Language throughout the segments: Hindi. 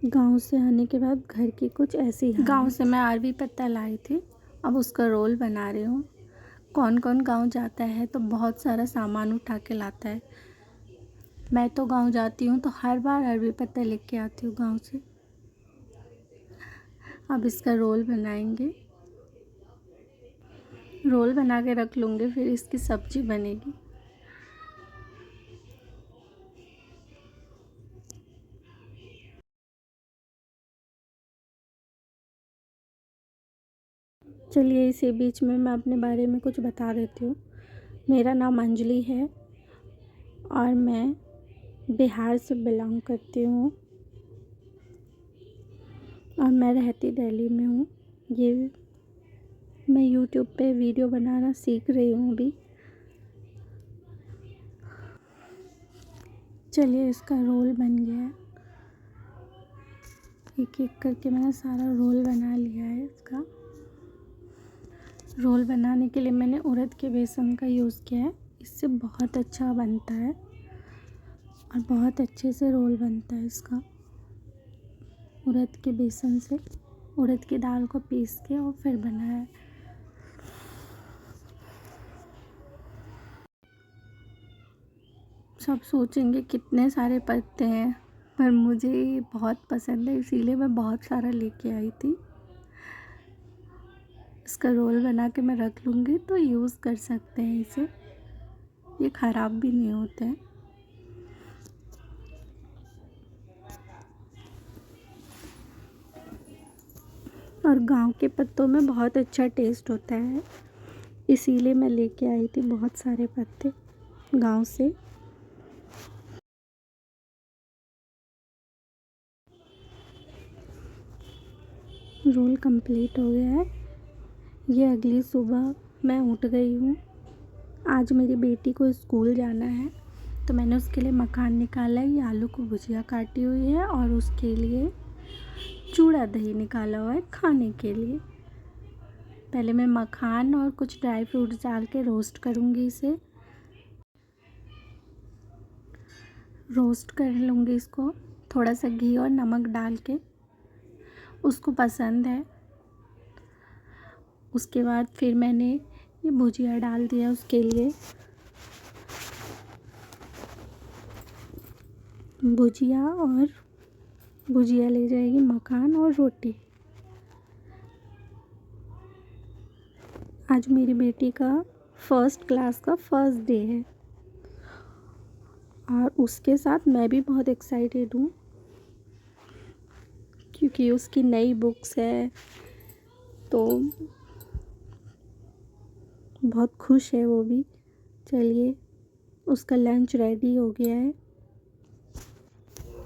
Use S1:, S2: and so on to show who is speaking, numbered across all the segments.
S1: गांव से आने के बाद घर की कुछ ऐसी गांव से मैं अरबी पत्ता लाई थी। अब उसका रोल बना रही हूँ। कौन कौन गांव जाता है तो बहुत सारा सामान उठा के लाता है। मैं तो गांव जाती हूँ तो हर बार अरबी पत्ता लेके आती हूँ गांव से। अब इसका रोल बनाएंगे। रोल बना के रख लूँगी, फिर इसकी सब्जी बनेगी। चलिए इसी बीच में मैं अपने बारे में कुछ बता देती हूँ। मेरा नाम अंजलि है और मैं बिहार से बिलोंग करती हूँ और मैं रहती दिल्ली में हूँ। ये मैं यूट्यूब पे वीडियो बनाना सीख रही हूँ अभी। चलिए इसका रोल बन गया है। एक एक करके मैंने सारा रोल बना लिया है। इसका रोल बनाने के लिए मैंने उड़द के बेसन का यूज़ किया है। इससे बहुत अच्छा बनता है और बहुत अच्छे से रोल बनता है इसका। उड़द के बेसन से उड़द की दाल को पीस के और फिर बनाया है। सब सोचेंगे कितने सारे पत्ते हैं, पर मुझे ये बहुत पसंद है इसीलिए मैं बहुत सारा लेके आई थी। इसका रोल बना के मैं रख लूँगी तो यूज़ कर सकते हैं इसे। ये ख़राब भी नहीं होते हैं। और गांव के पत्तों में बहुत अच्छा टेस्ट होता है, इसीलिए मैं लेके आई थी बहुत सारे पत्ते गांव से। रोल कंप्लीट हो गया है। ये अगली सुबह मैं उठ गई हूँ। आज मेरी बेटी को स्कूल जाना है तो मैंने उसके लिए मखान निकाला है। ये आलू को भुजिया काटी हुई है और उसके लिए चूड़ा दही निकाला हुआ है खाने के लिए। पहले मैं मखान और कुछ ड्राई फ्रूट्स डाल के रोस्ट करूँगी। इसे रोस्ट कर लूँगी इसको थोड़ा सा घी और नमक डाल के। उसको पसंद है। उसके बाद फिर मैंने ये भुजिया डाल दिया उसके लिए। भुजिया ले जाएगी मखान और रोटी। आज मेरी बेटी का फर्स्ट क्लास का फर्स्ट डे है और उसके साथ मैं भी बहुत एक्साइटेड हूँ क्योंकि उसकी नई बुक्स है तो बहुत खुश है वो भी। चलिए उसका लंच रेडी हो गया है।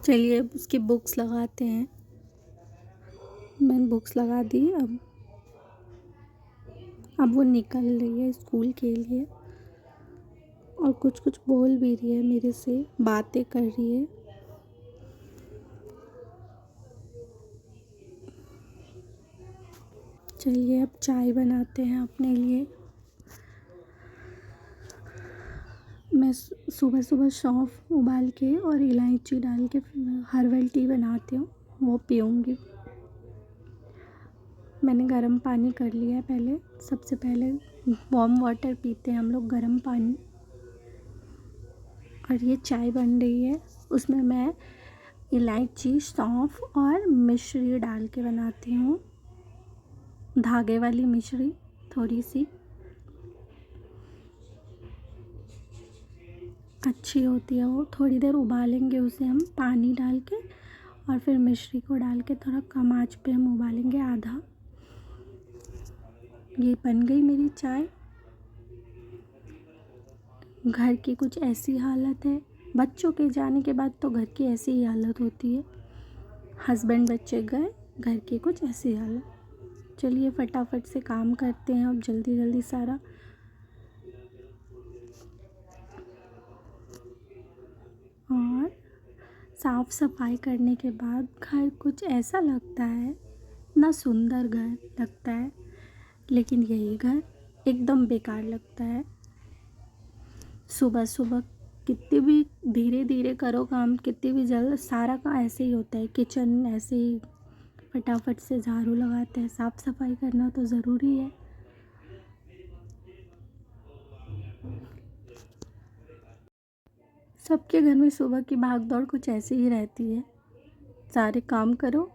S1: चलिए उसकी बुक्स लगाते हैं। मैंने बुक्स लगा दी। अब वो निकल रही है स्कूल के लिए और कुछ कुछ बोल भी रही है, मेरे से बातें कर रही है। चलिए अब चाय बनाते हैं अपने लिए। मैं सुबह सुबह सौंफ उबाल के और इलायची डाल के हर्बल टी बनाती हूँ, वो पीऊँगी। मैंने गर्म पानी कर लिया है। पहले सबसे पहले वार्म वाटर पीते हैं हम लोग, गर्म पानी। और ये चाय बन रही है, उसमें मैं इलायची, सौंफ और मिश्री डाल के बनाती हूँ। धागे वाली मिश्री थोड़ी सी अच्छी होती है वो। थोड़ी देर उबालेंगे उसे हम पानी डाल के और फिर मिश्री को डाल के थोड़ा कम आंच पे हम उबालेंगे आधा। ये बन गई मेरी चाय। घर की कुछ ऐसी हालत है। बच्चों के जाने के बाद तो घर की ऐसी ही हालत होती है। हस्बैंड बच्चे गए, घर की कुछ ऐसी हालत। चलिए फटाफट से काम करते हैं अब, जल्दी जल्दी सारा। और साफ़ सफाई करने के बाद घर कुछ ऐसा लगता है, ना सुंदर घर लगता है, लेकिन यही घर एकदम बेकार लगता है। सुबह सुबह कितनी भी धीरे धीरे करो काम, कितनी भी जल्द, सारा काम ऐसे ही होता है। किचन ऐसे ही फटाफट से झाड़ू लगाते हैं, साफ़ सफाई करना तो ज़रूरी है। सबके घर में सुबह की भाग दौड़ कुछ ऐसी ही रहती है। सारे काम करो,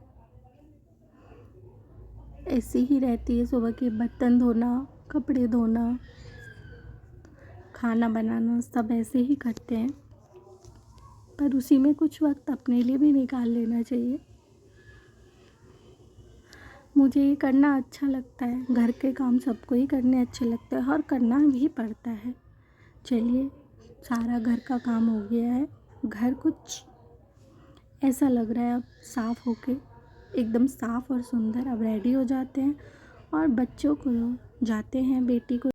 S1: ऐसी ही रहती है सुबह की। बर्तन धोना, कपड़े धोना, खाना बनाना, सब ऐसे ही करते हैं। पर उसी में कुछ वक्त अपने लिए भी निकाल लेना चाहिए। मुझे ये करना अच्छा लगता है। घर के काम सबको ही करने अच्छे लगते हैं और करना भी पड़ता है। चलिए, सारा घर का काम हो गया है। घर कुछ ऐसा लग रहा है अब साफ़ होके, एकदम साफ़ और सुंदर। अब रेडी हो जाते हैं और बच्चों को जाते हैं, बेटी को